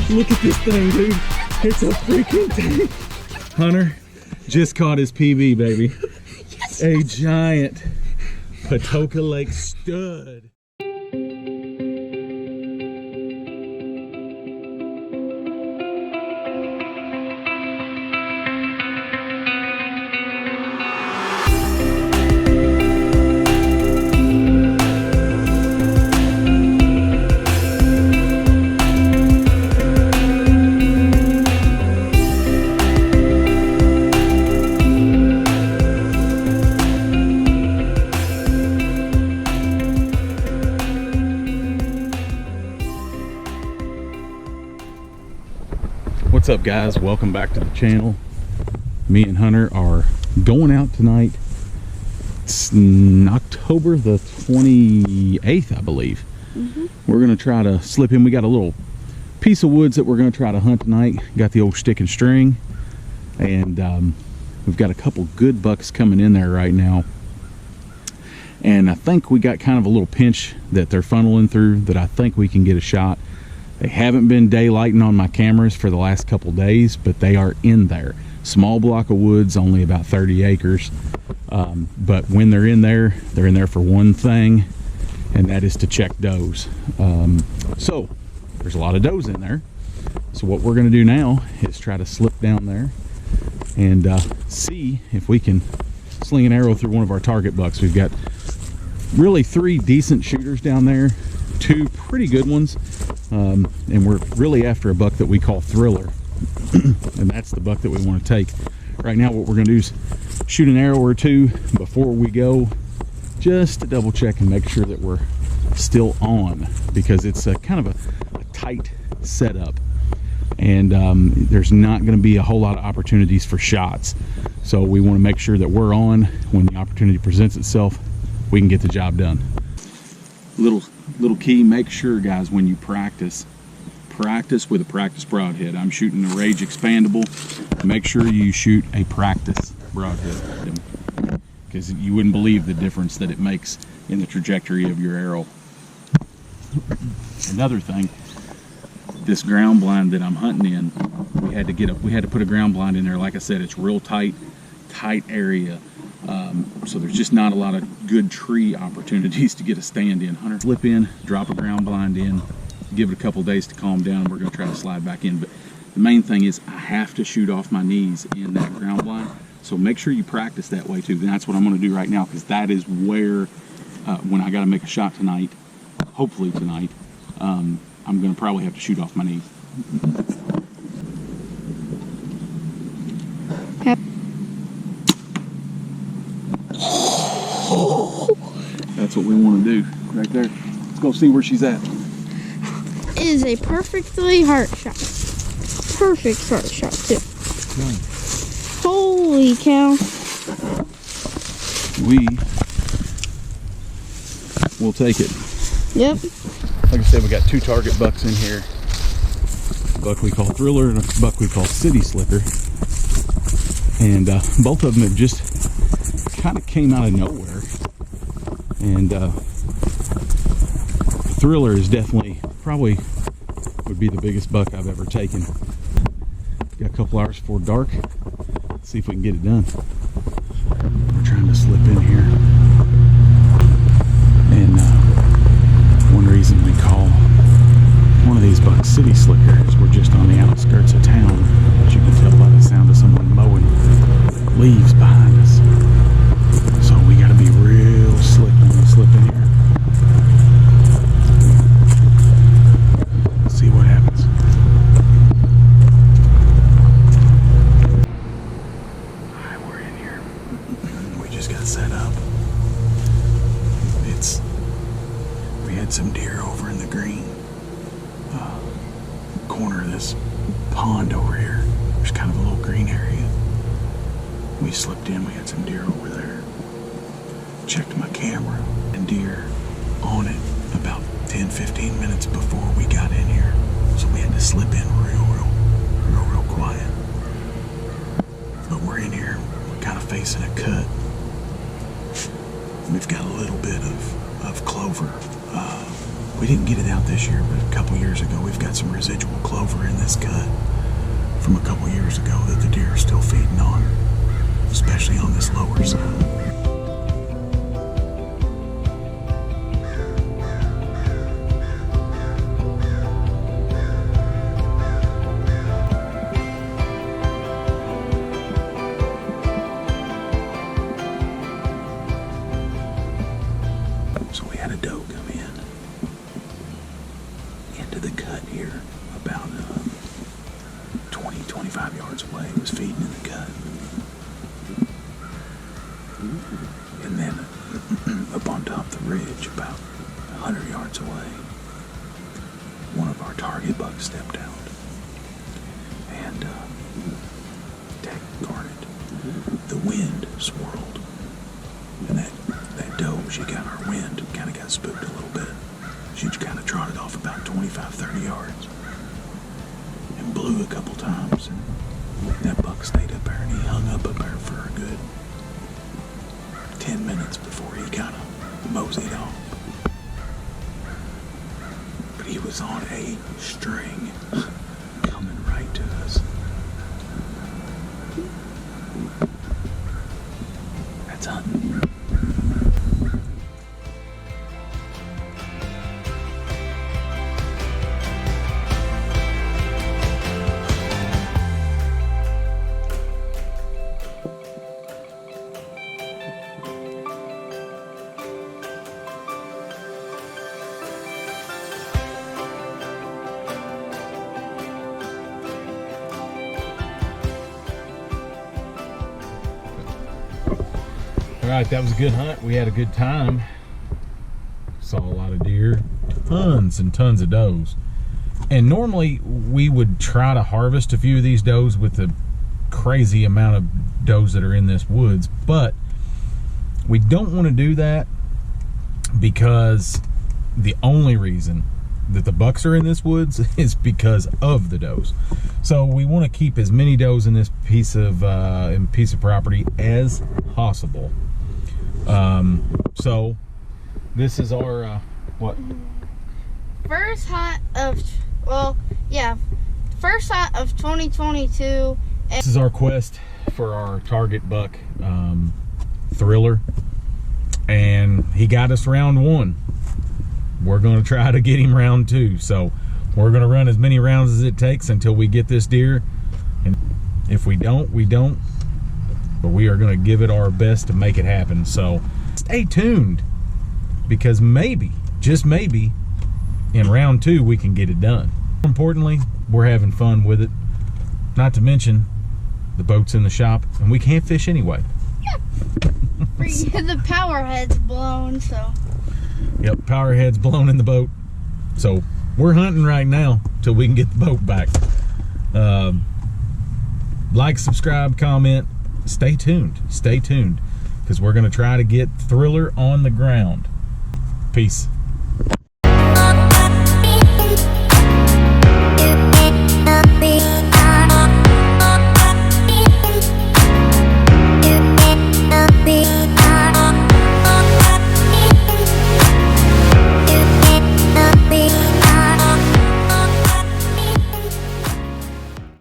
Look at this thing, dude. It's a freaking thing. Hunter just caught his PB, baby. Yes, a giant Patoka Lake stud. What's up, guys? Welcome back to the channel. Me and Hunter are going out tonight. It's October the 28th, I believe. We're gonna try to slip in. We got a little piece of woods that we're gonna try to hunt tonight. Got the old stick and string, and we've got a couple good bucks coming in there right now. And I think we got kind of a little pinch that they're funneling through that I think we can get a shot. They haven't been daylighting on my cameras for the last couple days, but they are in there. Small block of woods, only about 30 acres. But when they're in there for one thing, and that is to check does. So there's a lot of does in there. So what we're gonna do now is try to slip down there and see if we can sling an arrow through one of our target bucks. We've got really 3 decent shooters down there, 2 pretty good ones. And we're really after a buck that we call Thriller, and that's the buck that we want to take. Right now what we're going to do is shoot an arrow or 2 before we go, just to double check and make sure that we're still on, because it's a kind of a tight setup, and there's not going to be a whole lot of opportunities for shots. So we want to make sure that we're on when the opportunity presents itself. We can get the job done. Little key, make sure, guys, when you practice with a practice broadhead. I'm shooting a Rage expandable. Make sure you shoot a practice broadhead, because you wouldn't believe the difference that it makes in the trajectory of your arrow. Another thing, this ground blind that I'm hunting in, we had to put a ground blind in there. Like I said, it's real tight area. So there's just not a lot of good tree opportunities to get a stand in. Hunter, slip in, drop a ground blind in, give it a couple days to calm down, and we're going to try to slide back in. But the main thing is I have to shoot off my knees in that ground blind. So make sure you practice that way too. And that's what I'm going to do right now, because that is where, when I got to make a shot tonight, hopefully tonight, I'm going to probably have to shoot off my knees. That's what we want to do right there. Let's go see where she's at. It is a perfectly heart shot. Perfect heart shot too. Holy cow. We will take it. Yep. Like I said, we got 2 target bucks in here. A buck we call Thriller and a buck we call City Slicker. And both of them have just kind of came out of nowhere. And Thriller is definitely, probably would be the biggest buck I've ever taken. Got a couple hours before dark. Let's see if we can get it done. We're trying to slip in here. And one reason we call one of these bucks City Slicker is we're just on the outskirts of town. As you can tell by the sound of someone mowing leaves behind us. So we got to be real slick when we slip in here. Let's see what happens. Alright, we're in here. We just got set up. We had some deer over in the green corner of this pond over here. There's kind of a little green area. We slipped in, we had some deer over there. Checked my camera, and deer on it about 10-15 minutes before we got in here. So we had to slip in real quiet. But we're in here, we're kind of facing a cut. We've got a little bit of clover We didn't get it out this year, but a couple years ago, we've got some residual clover in this cut from a couple years ago that the deer are still feeding on, especially on this lower side. So we had a doe come in into the cut here about 20, 25 yards away. It was feeding in the cut. And then up on top of the ridge about 100 yards away, one of our target bucks stepped out and guarded. The wind swirled, and that doe, she got our wind, kind of got spooked a little bit. She kind of trotted off about 25, 30 yards and blew a couple times, and that buck stayed up there, and he hung up there for a good 10 minutes before he kind of moseyed off. But he was on a string coming right to us. That's hunting. All right, that was a good hunt. We had a good time. Saw a lot of deer, tons and tons of does. And normally we would try to harvest a few of these does with the crazy amount of does that are in this woods, but we don't want to do that because the only reason that the bucks are in this woods is because of the does. So we want to keep as many does in this piece of property as possible. So this is our what? First hunt of first hunt of 2022. This is our quest for our target buck, Thriller, and he got us round 1. We're going to try to get him round 2. So we're going to run as many rounds as it takes until we get this deer, and if we don't, we don't. But we are going to give it our best to make it happen. So stay tuned, because maybe, just maybe, in round 2 we can get it done. More importantly, we're having fun with it. Not to mention, the boat's in the shop and we can't fish anyway. The power head's blown, so. Yep, power head's blown in the boat. So we're hunting right now till we can get the boat back. Like, subscribe, comment. Stay tuned, because we're going to try to get Thriller on the ground. Peace.